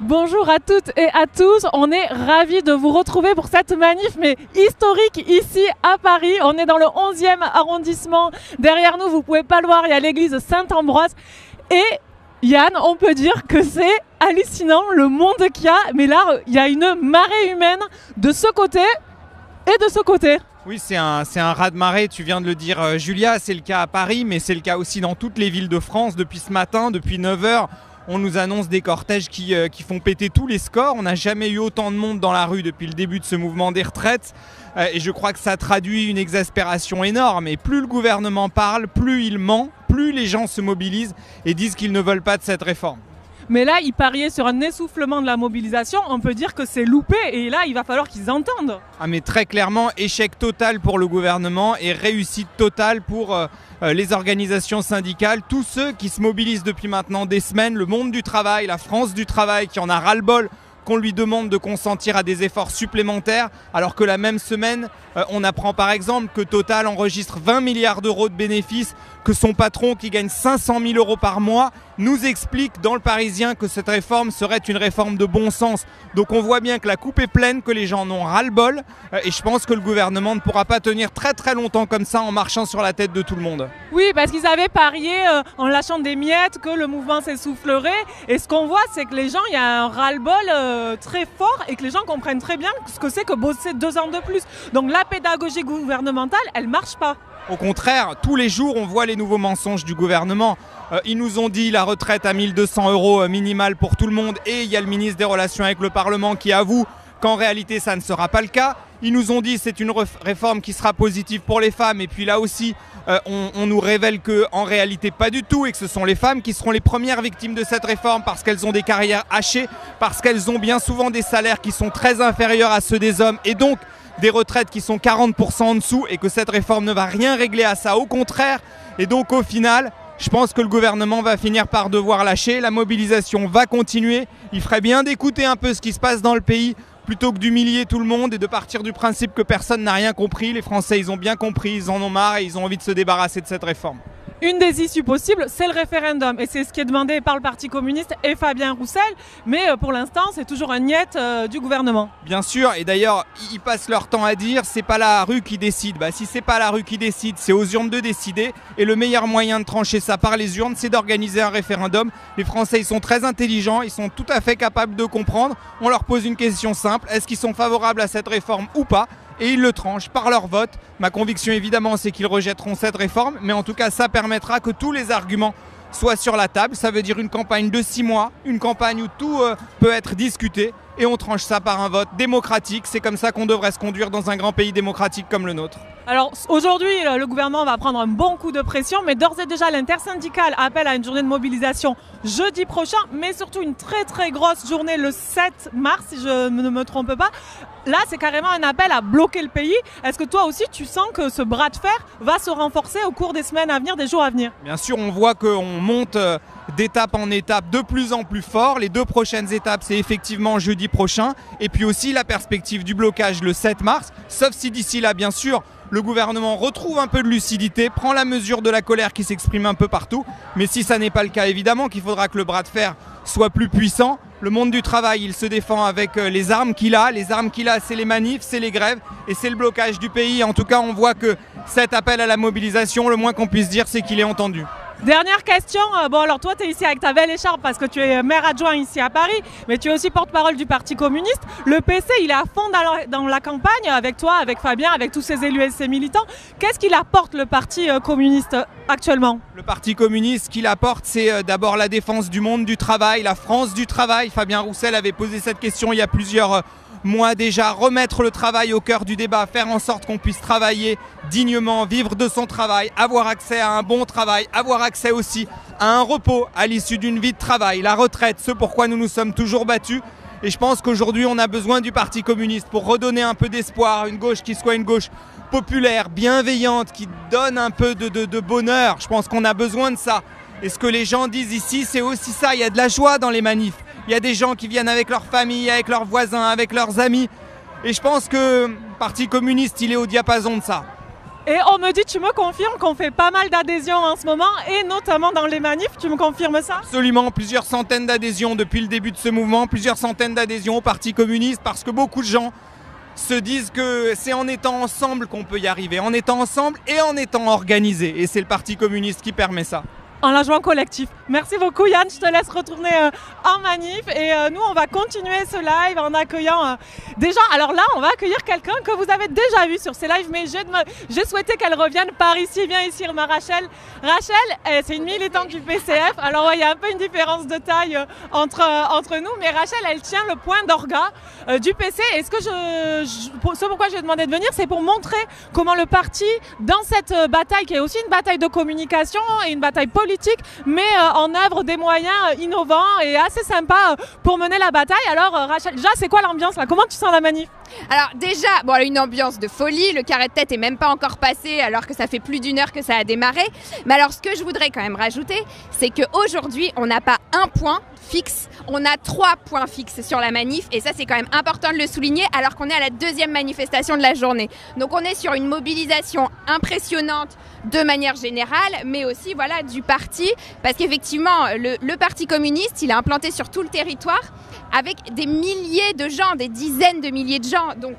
Bonjour à toutes et à tous, on est ravis de vous retrouver pour cette manif mais historique ici à Paris. On est dans le 11e arrondissement, derrière nous vous ne pouvez pas le voir, il y a l'église Saint-Ambroise. Et Yann, on peut dire que c'est hallucinant le monde qu'il y a, mais là il y a une marée humaine de ce côté et de ce côté. Oui, c'est un raz-de-marée, tu viens de le dire Julia, c'est le cas à Paris, mais c'est le cas aussi dans toutes les villes de France. Depuis ce matin, depuis 9 h, on nous annonce des cortèges qui font péter tous les scores. On n'a jamais eu autant de monde dans la rue depuis le début de ce mouvement des retraites. Et je crois que ça traduit une exaspération énorme. Et plus le gouvernement parle, plus il ment, plus les gens se mobilisent et disent qu'ils ne veulent pas de cette réforme. Mais là, ils pariaient sur un essoufflement de la mobilisation. On peut dire que c'est loupé et là, il va falloir qu'ils entendent. Ah mais très clairement, échec total pour le gouvernement et réussite totale pour les organisations syndicales. Tous ceux qui se mobilisent depuis maintenant des semaines, le monde du travail, la France du travail qui en a ras-le-bol qu'on lui demande de consentir à des efforts supplémentaires, alors que la même semaine, on apprend par exemple que Total enregistre 20 milliards d'euros de bénéfices, que son patron qui gagne 500 000 euros par mois nous explique dans le Parisien que cette réforme serait une réforme de bon sens. Donc on voit bien que la coupe est pleine, que les gens en ont ras-le-bol et je pense que le gouvernement ne pourra pas tenir très très longtemps comme ça en marchant sur la tête de tout le monde. Oui, parce qu'ils avaient parié en lâchant des miettes que le mouvement s'essoufflerait et ce qu'on voit c'est que les gens, il y a un ras-le-bol très fort et que les gens comprennent très bien ce que c'est que bosser 2 ans de plus. Donc la pédagogie gouvernementale, elle marche pas. Au contraire, tous les jours, on voit les nouveaux mensonges du gouvernement. Ils nous ont dit la retraite à 1 200 € minimale pour tout le monde et il y a le ministre des Relations avec le Parlement qui avoue qu'en réalité, ça ne sera pas le cas. Ils nous ont dit que c'est une réforme qui sera positive pour les femmes et puis là aussi, on nous révèle qu'en réalité, pas du tout et que ce sont les femmes qui seront les premières victimes de cette réforme parce qu'elles ont des carrières hachées, parce qu'elles ont bien souvent des salaires qui sont très inférieurs à ceux des hommes et donc des retraites qui sont 40% en dessous et que cette réforme ne va rien régler à ça, au contraire. Et donc au final, je pense que le gouvernement va finir par devoir lâcher, la mobilisation va continuer. Il ferait bien d'écouter un peu ce qui se passe dans le pays plutôt que d'humilier tout le monde et de partir du principe que personne n'a rien compris. Les Français, ils ont bien compris, ils en ont marre et ils ont envie de se débarrasser de cette réforme. Une des issues possibles, c'est le référendum et c'est ce qui est demandé par le Parti communiste et Fabien Roussel, mais pour l'instant c'est toujours un niet du gouvernement. Bien sûr, et d'ailleurs ils passent leur temps à dire c'est pas la rue qui décide. Bah si c'est pas la rue qui décide, c'est aux urnes de décider et le meilleur moyen de trancher ça par les urnes, c'est d'organiser un référendum. Les Français ils sont très intelligents, ils sont tout à fait capables de comprendre. On leur pose une question simple, est-ce qu'ils sont favorables à cette réforme ou pas ? Et ils le tranchent par leur vote. Ma conviction évidemment c'est qu'ils rejetteront cette réforme, mais en tout cas ça permettra que tous les arguments soient sur la table. Ça veut dire une campagne de 6 mois, une campagne où tout peut être discuté et on tranche ça par un vote démocratique. C'est comme ça qu'on devrait se conduire dans un grand pays démocratique comme le nôtre. Alors aujourd'hui, le gouvernement va prendre un bon coup de pression, mais d'ores et déjà l'intersyndicale appelle à une journée de mobilisation jeudi prochain, mais surtout une très très grosse journée le 7 mars, si je ne me trompe pas. Là, c'est carrément un appel à bloquer le pays. Est-ce que toi aussi, tu sens que ce bras de fer va se renforcer au cours des semaines à venir, des jours à venir? Bien sûr, on voit qu'on monte d'étape en étape de plus en plus fort. Les 2 prochaines étapes, c'est effectivement jeudi prochain. Et puis aussi la perspective du blocage le 7 mars. Sauf si d'ici là, bien sûr, le gouvernement retrouve un peu de lucidité, prend la mesure de la colère qui s'exprime un peu partout. Mais si ça n'est pas le cas, évidemment qu'il faudra que le bras de fer soit plus puissant. Le monde du travail, il se défend avec les armes qu'il a. Les armes qu'il a, c'est les manifs, c'est les grèves et c'est le blocage du pays. En tout cas, on voit que cet appel à la mobilisation, le moins qu'on puisse dire, c'est qu'il est entendu. Dernière question, bon alors toi tu es ici avec ta belle écharpe parce que tu es maire adjoint ici à Paris, mais tu es aussi porte-parole du Parti communiste. Le PC il est à fond dans la campagne avec toi, avec Fabien, avec tous ses élus et ses militants. Qu'est-ce qu'il apporte le Parti communiste actuellement? Le Parti communiste, ce qu'il apporte, c'est d'abord la défense du monde du travail, la France du travail. Fabien Roussel avait posé cette question il y a plusieurs mois déjà, remettre le travail au cœur du débat, faire en sorte qu'on puisse travailler dignement, vivre de son travail, avoir accès à un bon travail, avoir accès aussi à un repos à l'issue d'une vie de travail, la retraite, ce pourquoi nous nous sommes toujours battus. Et je pense qu'aujourd'hui on a besoin du Parti communiste pour redonner un peu d'espoir, une gauche qui soit une gauche populaire, bienveillante, qui donne un peu de bonheur. Je pense qu'on a besoin de ça. Et ce que les gens disent ici, c'est aussi ça, il y a de la joie dans les manifs. Il y a des gens qui viennent avec leur famille, avec leurs voisins, avec leurs amis. Et je pense que le Parti communiste, il est au diapason de ça. Et on me dit, tu me confirmes qu'on fait pas mal d'adhésions en ce moment, et notamment dans les manifs, tu me confirmes ça? Absolument, plusieurs centaines d'adhésions depuis le début de ce mouvement, plusieurs centaines d'adhésions au Parti communiste, parce que beaucoup de gens se disent que c'est en étant ensemble qu'on peut y arriver, en étant ensemble et en étant organisés. Et c'est le Parti communiste qui permet ça. En la jouant collectif. Merci beaucoup Yann, je te laisse retourner en manif et nous on va continuer ce live en accueillant des gens. Alors là on va accueillir quelqu'un que vous avez déjà vu sur ces lives, mais j'ai souhaité qu'elle revienne par ici. Viens ici Rachel. Rachel, c'est une militante du PCF. Alors ouais, il y a un peu une différence de taille entre nous, mais Rachel elle tient le point d'orga du PC. Et ce pourquoi je lui ai demandé de venir, c'est pour montrer comment le parti, dans cette bataille qui est aussi une bataille de communication et une bataille politique, met en œuvre des moyens innovants et assez sympas pour mener la bataille. Alors Rachel, déjà c'est quoi l'ambiance là? Comment tu sens la manif? Alors déjà, bon, une ambiance de folie, le carré de tête est même pas encore passé alors que ça fait plus d'une heure que ça a démarré. Mais alors ce que je voudrais quand même rajouter, c'est qu'aujourd'hui on n'a pas un point fixe, on a 3 points fixes sur la manif et ça c'est quand même important de le souligner alors qu'on est à la 2e manifestation de la journée. Donc on est sur une mobilisation impressionnante de manière générale, mais aussi voilà du parti, parce qu'effectivement le Parti communiste il est implanté sur tout le territoire avec des milliers de gens, des dizaines de milliers de gens, donc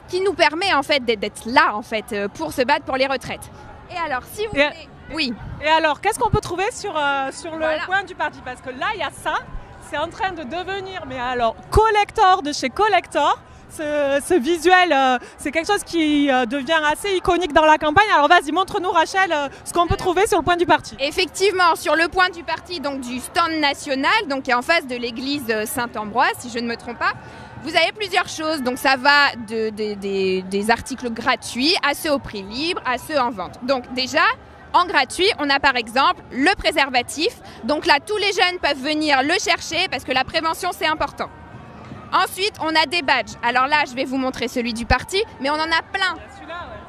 ce qui nous permet en fait d'être là en fait pour se battre pour les retraites. Et alors si vous voulez... Oui. Et alors qu'est-ce qu'on peut trouver sur le point du parti? Parce que là il y a ça, c'est en train de devenir, mais alors collector de chez collector. Ce visuel, c'est quelque chose qui devient assez iconique dans la campagne. Alors vas-y, montre-nous Rachel ce qu'on peut trouver sur le point du parti. Effectivement, sur le point du parti, donc du stand national, donc qui est en face de l'église Saint-Ambroise, si je ne me trompe pas, vous avez plusieurs choses. Donc ça va des articles gratuits à ceux au prix libre, à ceux en vente. Donc déjà, en gratuit, on a par exemple le préservatif. Donc là, tous les jeunes peuvent venir le chercher parce que la prévention, c'est important. Ensuite, on a des badges. Alors là, je vais vous montrer celui du parti, mais on en a plein.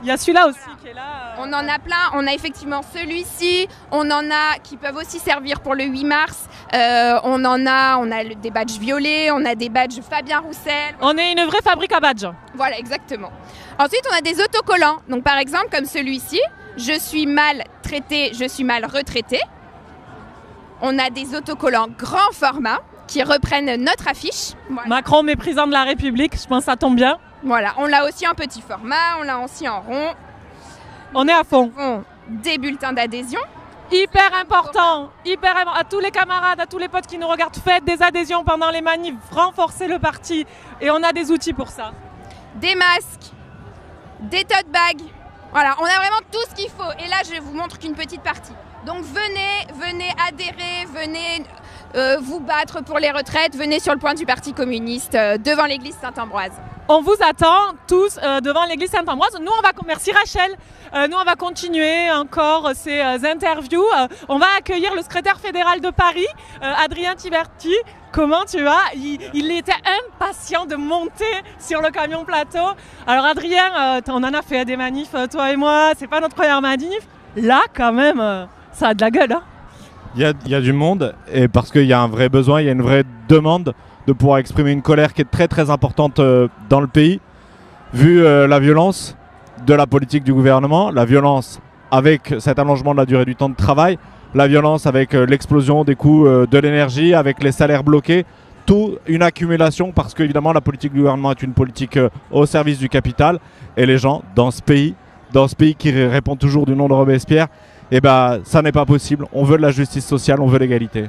Il y a celui-là aussi qui est là. On en a plein. On a effectivement celui-ci. On en a qui peuvent aussi servir pour le 8 mars. On a des badges violets. On a des badges Fabien Roussel. On est une vraie fabrique à badges. Voilà, exactement. Ensuite, on a des autocollants. Donc, par exemple, comme celui-ci, je suis mal traité, je suis mal retraité. On a des autocollants grand format qui reprennent notre affiche. Voilà. Macron, méprisant de la République, je pense que ça tombe bien. Voilà, on l'a aussi en petit format, on l'a aussi en rond. On est à fond. Des bulletins d'adhésion. Hyper important, à tous les camarades, à tous les potes qui nous regardent, faites des adhésions pendant les manifs, renforcez le parti. Et on a des outils pour ça. Des masques, des tote bags. Voilà, on a vraiment tout ce qu'il faut. Et là, je vous montre qu'une petite partie. Donc venez adhérer, venez vous battre pour les retraites, venez sur le point du Parti communiste devant l'église Saint-Ambroise. On vous attend tous devant l'église Saint-Ambroise. Nous, merci Rachel, nous on va continuer encore ces interviews. On va accueillir le secrétaire fédéral de Paris, Adrien Tiberti. Comment tu vas? Il était impatient de monter sur le camion plateau. Alors Adrien, on en a fait des manifs, toi et moi, c'est pas notre première manif. Là quand même, ça a de la gueule. Hein. Il y a du monde, et parce qu'il y a un vrai besoin, il y a une vraie demande de pouvoir exprimer une colère qui est très très importante dans le pays, vu la violence de la politique du gouvernement, la violence avec cet allongement de la durée du temps de travail, la violence avec l'explosion des coûts de l'énergie, avec les salaires bloqués, tout une accumulation parce qu'évidemment la politique du gouvernement est une politique au service du capital, et les gens dans ce pays qui répond toujours du nom de Robespierre, et ça n'est pas possible. On veut de la justice sociale, on veut l'égalité.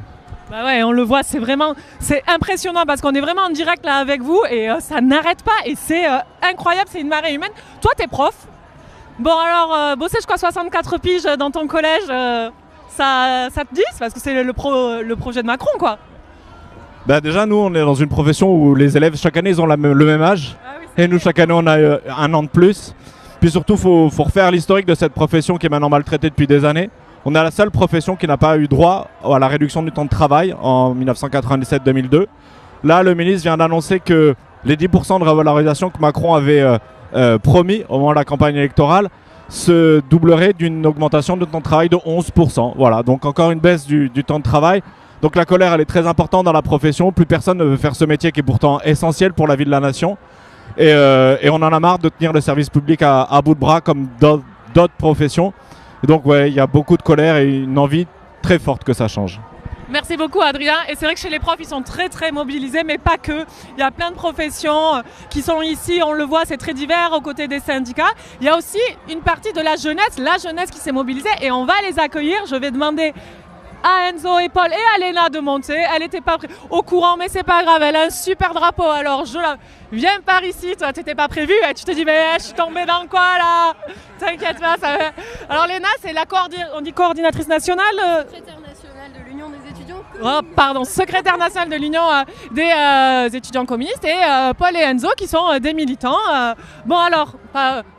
Bah ouais, on le voit, c'est impressionnant parce qu'on est vraiment en direct là avec vous et ça n'arrête pas et c'est incroyable, c'est une marée humaine. Toi, t'es prof. Bon alors, bosser jusqu'à 64 piges dans ton collège, ça te dit? Parce que c'est le projet de Macron, quoi. Déjà, nous, on est dans une profession où les élèves, chaque année, ils ont le même âge. Ah oui, et nous, chaque année, on a un an de plus. Puis surtout, il faut refaire l'historique de cette profession qui est maintenant maltraitée depuis des années. On est la seule profession qui n'a pas eu droit à la réduction du temps de travail en 1997-2002. Là, le ministre vient d'annoncer que les 10% de revalorisation que Macron avait promis au moment de la campagne électorale se doublerait d'une augmentation de temps de travail de 11%. Voilà, donc encore une baisse du temps de travail. Donc la colère, elle est très importante dans la profession. Plus personne ne veut faire ce métier qui est pourtant essentiel pour la vie de la nation. Et on en a marre de tenir le service public à bout de bras comme d'autres professions. Et donc ouais, il y a beaucoup de colère et une envie très forte que ça change. Merci beaucoup Adrien. Et c'est vrai que chez les profs, ils sont très très mobilisés, mais pas que. Il y a plein de professions qui sont ici, on le voit, c'est très divers aux côtés des syndicats. Il y a aussi une partie de la jeunesse qui s'est mobilisée et on va les accueillir. Je vais demander à Enzo et Paul et à Léna de monter. Elle n'était pas au courant, mais c'est pas grave, elle a un super drapeau. Alors viens par ici, toi t'étais pas prévu, tu te dis mais je suis tombée dans quoi là? T'inquiète pas, ça va. Alors Léna, c'est la coordinatrice nationale. Secrétaire nationale de l'Union des étudiants secrétaire nationale de l'Union des étudiants communistes et Paul et Enzo qui sont des militants. Bon alors,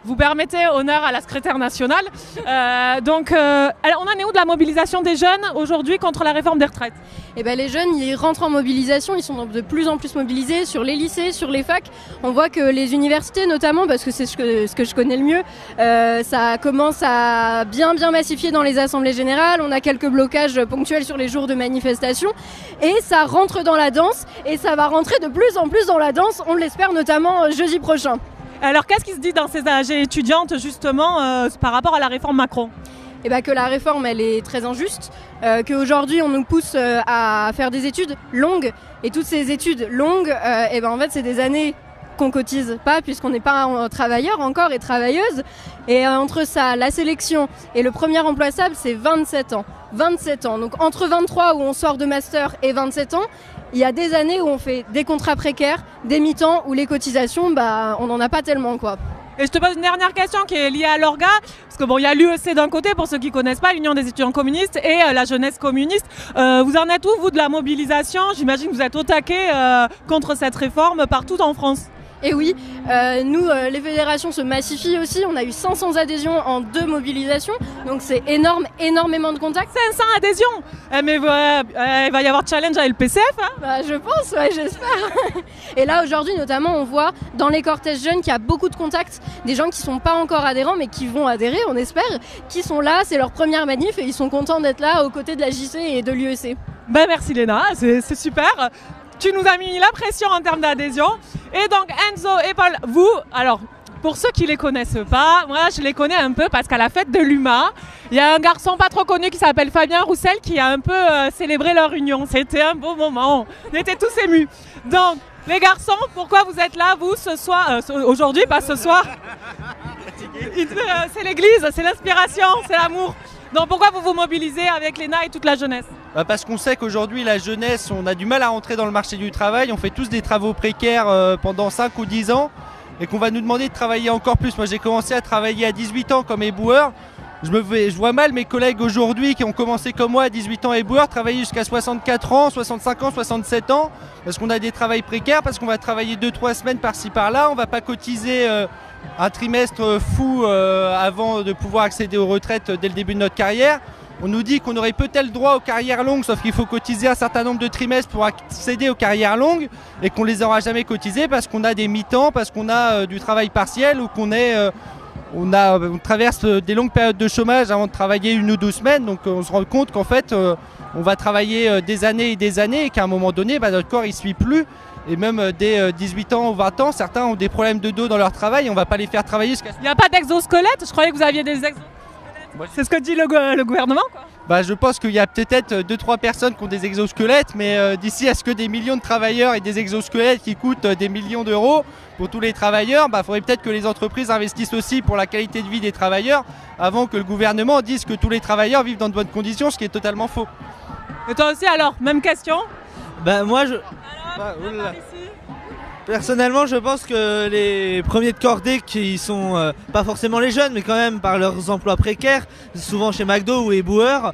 vous permettez honneur à la secrétaire nationale. Donc, on en est où de la mobilisation des jeunes aujourd'hui contre la réforme des retraites? Eh ben, les jeunes, ils rentrent en mobilisation, ils sont de plus en plus mobilisés sur les lycées, sur les facs. On voit que les universités notamment, parce que c'est ce que je connais le mieux, ça commence à bien massifier dans les assemblées générales. On a quelques blocages ponctuels sur les jours de manifestation et ça rentre dans la danse et ça va rentrer de plus en plus dans la danse, on l'espère notamment jeudi prochain. Alors qu'est-ce qui se dit dans ces AG étudiantes justement par rapport à la réforme Macron? Eh ben, que la réforme elle est très injuste, qu'aujourd'hui on nous pousse à faire des études longues et toutes ces études longues, eh ben, en fait c'est des années qu'on cotise pas puisqu'on n'est pas travailleur encore et travailleuse et entre ça, la sélection et le premier emploi stable c'est 27 ans. 27 ans, donc entre 23 où on sort de master et 27 ans, il y a des années où on fait des contrats précaires, des mi-temps où les cotisations, bah, on n'en a pas tellement quoi. Et je te pose une dernière question qui est liée à l'orga, parce que bon, il y a l'UEC d'un côté, pour ceux qui ne connaissent pas, l'Union des étudiants communistes, et la jeunesse communiste. Vous en êtes où, vous, de la mobilisation? J'imagine que vous êtes au taquet contre cette réforme partout en France. Et oui, nous, les fédérations se massifient aussi. On a eu 500 adhésions en 2 mobilisations. Donc c'est énorme, énormément de contacts. 500 adhésions. Mais il va y avoir challenge avec le PCF, hein? Bah, je pense, ouais, j'espère. Et là, aujourd'hui, notamment, on voit dans les cortèges jeunes qu'il y a beaucoup de contacts. Des gens qui ne sont pas encore adhérents, mais qui vont adhérer, on espère. Qui sont là, c'est leur première manif et ils sont contents d'être là aux côtés de la JC et de l'UEC. Ben, merci Léna, c'est super. Tu nous as mis la pression en termes d'adhésion. Et donc Enzo et Paul, vous, alors pour ceux qui ne les connaissent pas, moi je les connais un peu parce qu'à la fête de l'UMA, il y a un garçon pas trop connu qui s'appelle Fabien Roussel qui a un peu célébré leur union. C'était un beau moment, on était tous émus. Donc les garçons, pourquoi vous êtes là vous ce soir, aujourd'hui, pas ce soir? C'est l'église, c'est l'inspiration, c'est l'amour. Donc pourquoi vous vous mobilisez avec Léna et toute la jeunesse? Parce qu'on sait qu'aujourd'hui la jeunesse, on a du mal à rentrer dans le marché du travail, on fait tous des travaux précaires pendant 5 ou 10 ans et qu'on va nous demander de travailler encore plus. Moi j'ai commencé à travailler à 18 ans comme éboueur, je vois mal mes collègues aujourd'hui qui ont commencé comme moi à 18 ans éboueur travailler jusqu'à 64 ans, 65 ans, 67 ans parce qu'on a des travails précaires, parce qu'on va travailler 2-3 semaines par-ci par-là, on va pas cotiser un trimestre fou avant de pouvoir accéder aux retraites dès le début de notre carrière. On nous dit qu'on aurait peut-être le droit aux carrières longues, sauf qu'il faut cotiser un certain nombre de trimestres pour accéder aux carrières longues et qu'on les aura jamais cotisées parce qu'on a des mi-temps, parce qu'on a du travail partiel ou qu'on on traverse des longues périodes de chômage avant de travailler 1 ou 2 semaines. Donc on se rend compte qu'en fait on va travailler des années et des années et qu'à un moment donné notre corps il suit plus. Et même dès 18 ans ou 20 ans, certains ont des problèmes de dos dans leur travail et on ne va pas les faire travailler jusqu'à... Il n'y a pas d'exosquelette? Je croyais que vous aviez des exosquelettes. C'est ce que dit le gouvernement, quoi. Bah, je pense qu'il y a peut-être 2-3 personnes qui ont des exosquelettes, mais d'ici à ce que des millions de travailleurs aient des exosquelettes qui coûtent des millions d'euros pour tous les travailleurs, il faudrait peut-être que les entreprises investissent aussi pour la qualité de vie des travailleurs avant que le gouvernement dise que tous les travailleurs vivent dans de bonnes conditions, ce qui est totalement faux. Et toi aussi alors, même question? Moi je... Personnellement, je pense que les premiers de cordée qui sont pas forcément les jeunes, mais quand même par leurs emplois précaires, souvent chez McDo ou éboueurs,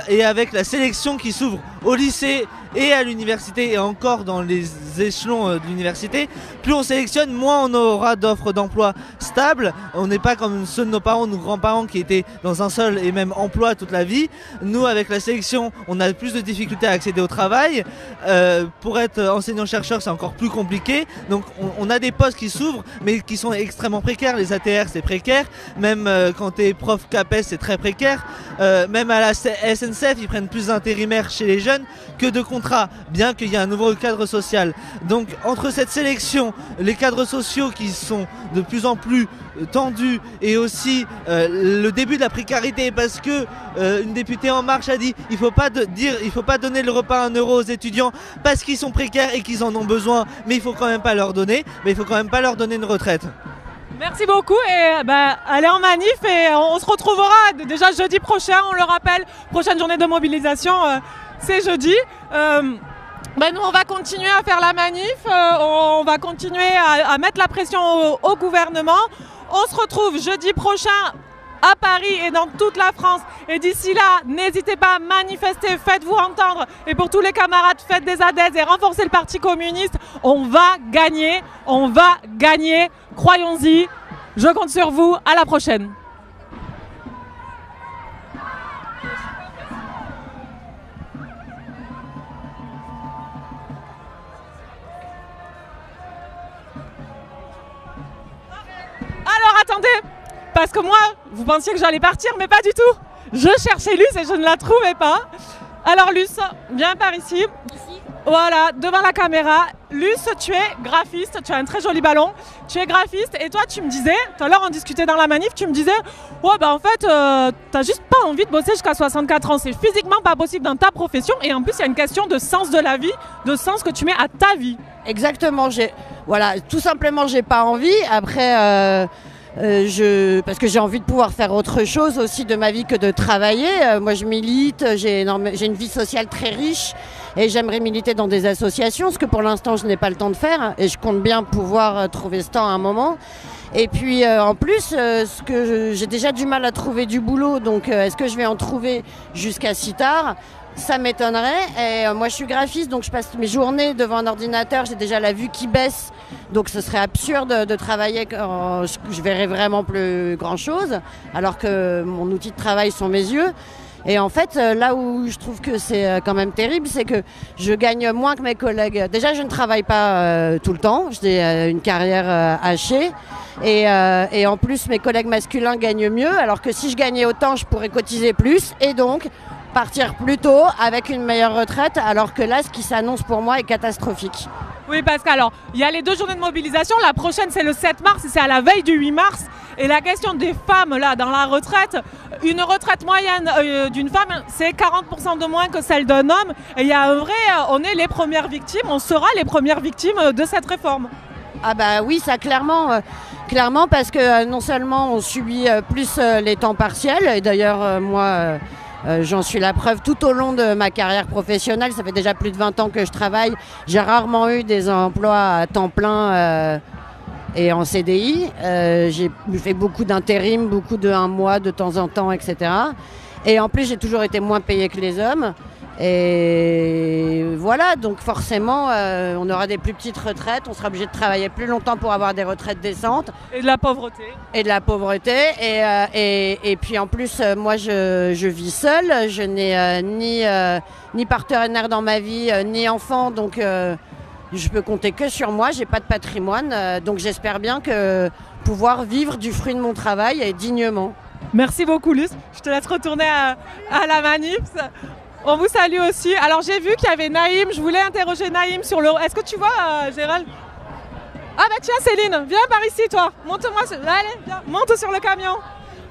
et avec la sélection qui s'ouvre au lycée et à l'université et encore dans les échelons de l'université, plus on sélectionne, moins on aura d'offres d'emploi stables. On n'est pas comme ceux de nos parents, nos grands-parents qui étaient dans un seul et même emploi toute la vie. Nous, avec la sélection, on a plus de difficultés à accéder au travail. Pour être enseignant-chercheur, c'est encore plus compliqué. Donc on a des postes qui s'ouvrent, mais qui sont extrêmement précaires. Les ATR, c'est précaire. Même quand tu es prof CAPES, c'est très précaire. Même à la SNCF, ils prennent plus d'intérimaires chez les jeunes que de contrats contrat, bien qu'il y ait un nouveau cadre social. Donc entre cette sélection, les cadres sociaux qui sont de plus en plus tendus et aussi le début de la précarité, parce que une députée En Marche a dit il faut pas donner le repas à 1 euro aux étudiants parce qu'ils sont précaires et qu'ils en ont besoin, mais il faut quand même pas leur donner, une retraite. Merci beaucoup et allez en manif et on se retrouvera déjà jeudi prochain, on le rappelle, prochaine journée de mobilisation, c'est jeudi. Nous on va continuer à faire la manif, on va continuer à mettre la pression au gouvernement. On se retrouve jeudi prochain à Paris et dans toute la France. Et d'ici là, n'hésitez pas à manifester, faites-vous entendre. Et pour tous les camarades, faites des adhèses et renforcez le Parti communiste. On va gagner, croyons-y. Je compte sur vous, à la prochaine. Alors attendez, parce que moi, vous pensiez que j'allais partir, mais pas du tout. Je cherchais Luce et je ne la trouvais pas. Alors Luce, viens par ici. Voilà, devant la caméra. Luce, tu es graphiste, tu as un très joli ballon. Tu es graphiste et toi, tu me disais, tout à l'heure on discutait dans la manif, tu me disais, ouais en fait, t'as juste pas envie de bosser jusqu'à 64 ans. C'est physiquement pas possible dans ta profession et en plus, il y a une question de sens de la vie, de sens que tu mets à ta vie. Exactement, voilà, tout simplement, j'ai pas envie. Après, parce que j'ai envie de pouvoir faire autre chose aussi de ma vie que de travailler. Moi, je milite, j'ai une vie sociale très riche et j'aimerais militer dans des associations, ce que pour l'instant, je n'ai pas le temps de faire et je compte bien pouvoir trouver ce temps à un moment. Et puis, en plus, j'ai déjà du mal à trouver du boulot, donc est-ce que je vais en trouver jusqu'à si tard ? Ça m'étonnerait. Et moi, je suis graphiste, donc je passe mes journées devant un ordinateur. J'ai déjà la vue qui baisse, donc ce serait absurde de travailler quand je verrais vraiment plus grand-chose, alors que mon outil de travail sont mes yeux. Et en fait, là où je trouve que c'est quand même terrible, c'est que je gagne moins que mes collègues. Déjà, je ne travaille pas tout le temps. J'ai une carrière hachée. Et en plus, mes collègues masculins gagnent mieux, alors que si je gagnais autant, je pourrais cotiser plus. Et donc partir plus tôt avec une meilleure retraite, alors que là, ce qui s'annonce pour moi est catastrophique. Oui, parce qu'alors, il y a les 2 journées de mobilisation. La prochaine, c'est le 7 mars et c'est à la veille du 8 mars. Et la question des femmes, là, dans la retraite, une retraite moyenne d'une femme, c'est 40% de moins que celle d'un homme. Et il y a un vrai, on est les premières victimes, on sera les premières victimes de cette réforme. Ah bah oui, ça clairement parce que non seulement on subit plus les temps partiels, et d'ailleurs moi... j'en suis la preuve tout au long de ma carrière professionnelle. Ça fait déjà plus de 20 ans que je travaille. J'ai rarement eu des emplois à temps plein et en CDI. J'ai fait beaucoup d'intérim, beaucoup de 1 mois de temps en temps, etc. Et en plus, j'ai toujours été moins payée que les hommes. Et voilà, donc forcément, on aura des plus petites retraites, on sera obligé de travailler plus longtemps pour avoir des retraites décentes. Et de la pauvreté. Et de la pauvreté. Et puis en plus, moi, je vis seule, je n'ai ni partenaire dans ma vie, ni enfant, donc je peux compter que sur moi, j'ai pas de patrimoine, donc j'espère bien pouvoir vivre du fruit de mon travail et dignement. Merci beaucoup, Luce. Je te laisse retourner à la manif. On vous salue aussi. Alors j'ai vu qu'il y avait Naïm, je voulais interroger Naïm sur le... Est-ce que tu vois Gérald? Ah bah tiens Céline, viens par ici toi. Monte-moi, allez, viens, monte sur le camion.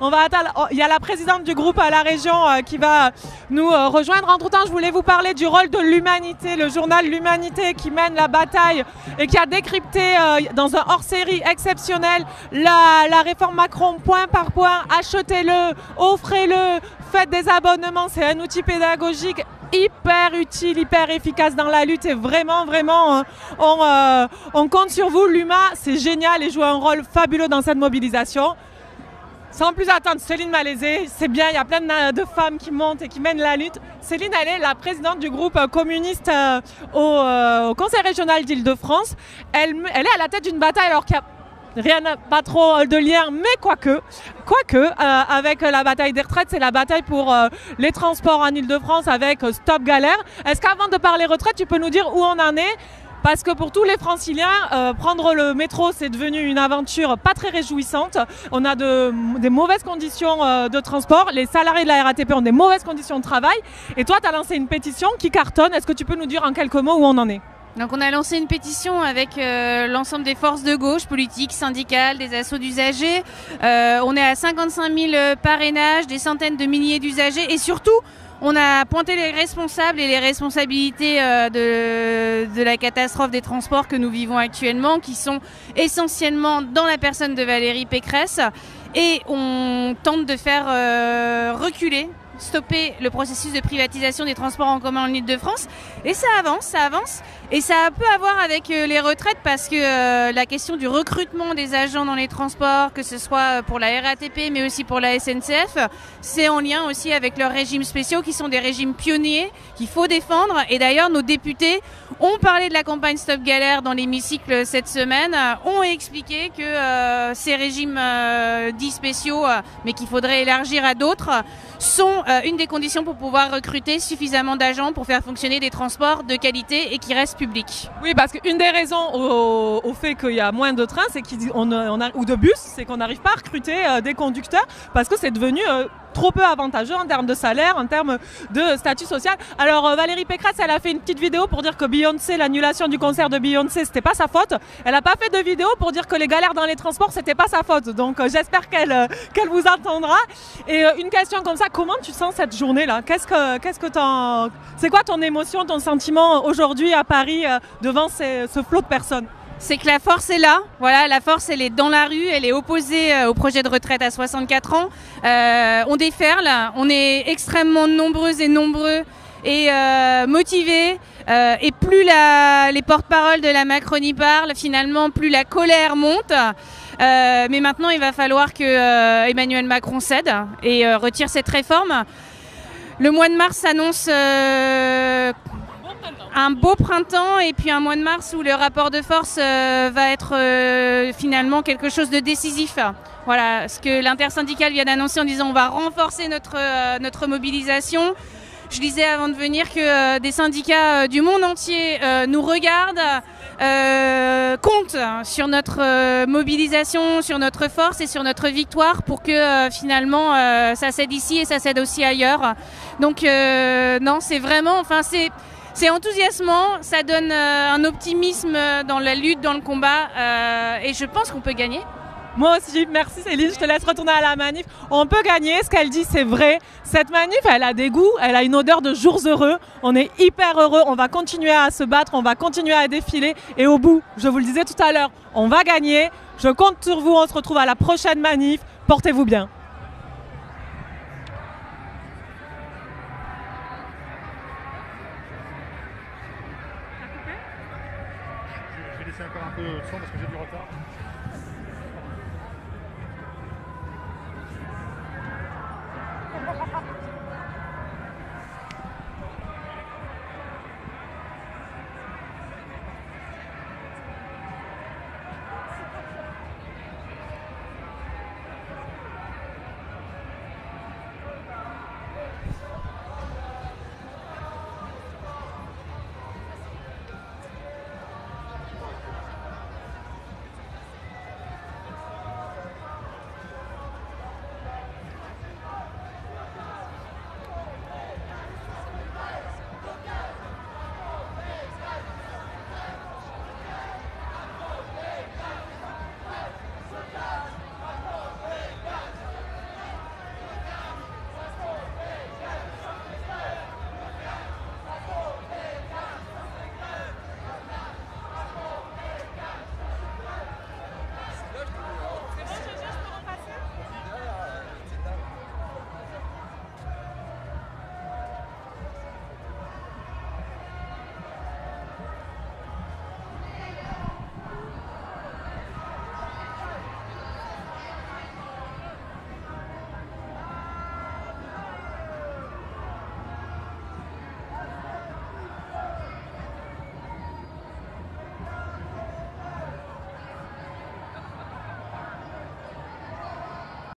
On va attendre. Il y a la présidente du groupe à la région qui va nous rejoindre. Entre-temps, je voulais vous parler du rôle de l'Humanité, le journal L'Humanité qui mène la bataille et qui a décrypté dans un hors-série exceptionnel la réforme Macron point par point. Achetez-le, offrez-le, faites des abonnements. C'est un outil pédagogique hyper utile, hyper efficace dans la lutte et vraiment, on compte sur vous. L'UMA, c'est génial et joue un rôle fabuleux dans cette mobilisation. Sans plus attendre, Céline Malaisé, c'est bien, il y a plein de femmes qui montent et qui mènent la lutte. Céline, elle est la présidente du groupe communiste au Conseil régional d'Île-de-France. Elle est à la tête d'une bataille alors qu'il n'y a rien, pas trop de lien, mais quoique, avec la bataille des retraites, c'est la bataille pour les transports en Île-de-France avec Stop Galère. Est-ce qu'avant de parler retraite, tu peux nous dire où on en est parce que pour tous les franciliens, prendre le métro, c'est devenu une aventure pas très réjouissante. On a des mauvaises conditions de transport. Les salariés de la RATP ont des mauvaises conditions de travail. Et toi, tu as lancé une pétition qui cartonne. Est-ce que tu peux nous dire en quelques mots où on en est ? Donc on a lancé une pétition avec l'ensemble des forces de gauche, politiques, syndicales, des assos d'usagers. On est à 55 000 parrainages, des centaines de milliers d'usagers et surtout on a pointé les responsables et les responsabilités de la catastrophe des transports que nous vivons actuellement, qui sont essentiellement dans la personne de Valérie Pécresse, et on tente de faire stopper le processus de privatisation des transports en commun en Île-de-France. Et ça avance. Et ça peut à voir avec les retraites parce que la question du recrutement des agents dans les transports, que ce soit pour la RATP mais aussi pour la SNCF, c'est en lien aussi avec leurs régimes spéciaux qui sont des régimes pionniers qu'il faut défendre. Et d'ailleurs, nos députés ont parlé de la campagne Stop Galère dans l'hémicycle cette semaine, ont expliqué que ces régimes dits spéciaux, mais qu'il faudrait élargir à d'autres, sont une des conditions pour pouvoir recruter suffisamment d'agents pour faire fonctionner des transports de qualité et qui restent publics. Oui, parce qu'une des raisons au fait qu'il y a moins de trains ou de bus, c'est qu'on n'arrive pas à recruter des conducteurs parce que c'est devenu trop peu avantageux en termes de salaire, en termes de statut social. Alors Valérie Pécresse, elle a fait une petite vidéo pour dire que Beyoncé, l'annulation du concert de Beyoncé, c'était pas sa faute. Elle n'a pas fait de vidéo pour dire que les galères dans les transports, c'était pas sa faute. Donc j'espère qu'elle vous entendra. Et une question comme ça, comment tu sens cette journée-là ? C'est quoi ton émotion, ton sentiment aujourd'hui à Paris devant ce flot de personnes ? C'est que la force est là. Voilà, la force, elle est dans la rue, elle est opposée au projet de retraite à 64 ans. On déferle, on est extrêmement nombreuses et nombreux et motivés. Et plus les porte-paroles de la Macronie parlent, finalement, plus la colère monte. Mais maintenant, il va falloir que Emmanuel Macron cède et retire cette réforme. Le mois de mars s'annonce un beau printemps et puis un mois de mars où le rapport de force va être finalement quelque chose de décisif. Voilà, ce que l'intersyndicale vient d'annoncer en disant on va renforcer notre mobilisation. Je disais avant de venir que des syndicats du monde entier nous regardent, comptent sur notre mobilisation, sur notre force et sur notre victoire pour que finalement ça cède ici et ça cède aussi ailleurs. Donc non, c'est vraiment, c'est enthousiasmant, ça donne un optimisme dans la lutte, dans le combat et je pense qu'on peut gagner. Moi aussi, merci Céline, je te laisse retourner à la manif. On peut gagner, ce qu'elle dit c'est vrai. Cette manif, elle a des goûts, elle a une odeur de jours heureux. On est hyper heureux, on va continuer à se battre, on va continuer à défiler. Et au bout, je vous le disais tout à l'heure, on va gagner. Je compte sur vous, on se retrouve à la prochaine manif. Portez-vous bien. Je vais laisser encore un peu de son parce que j'ai du retard.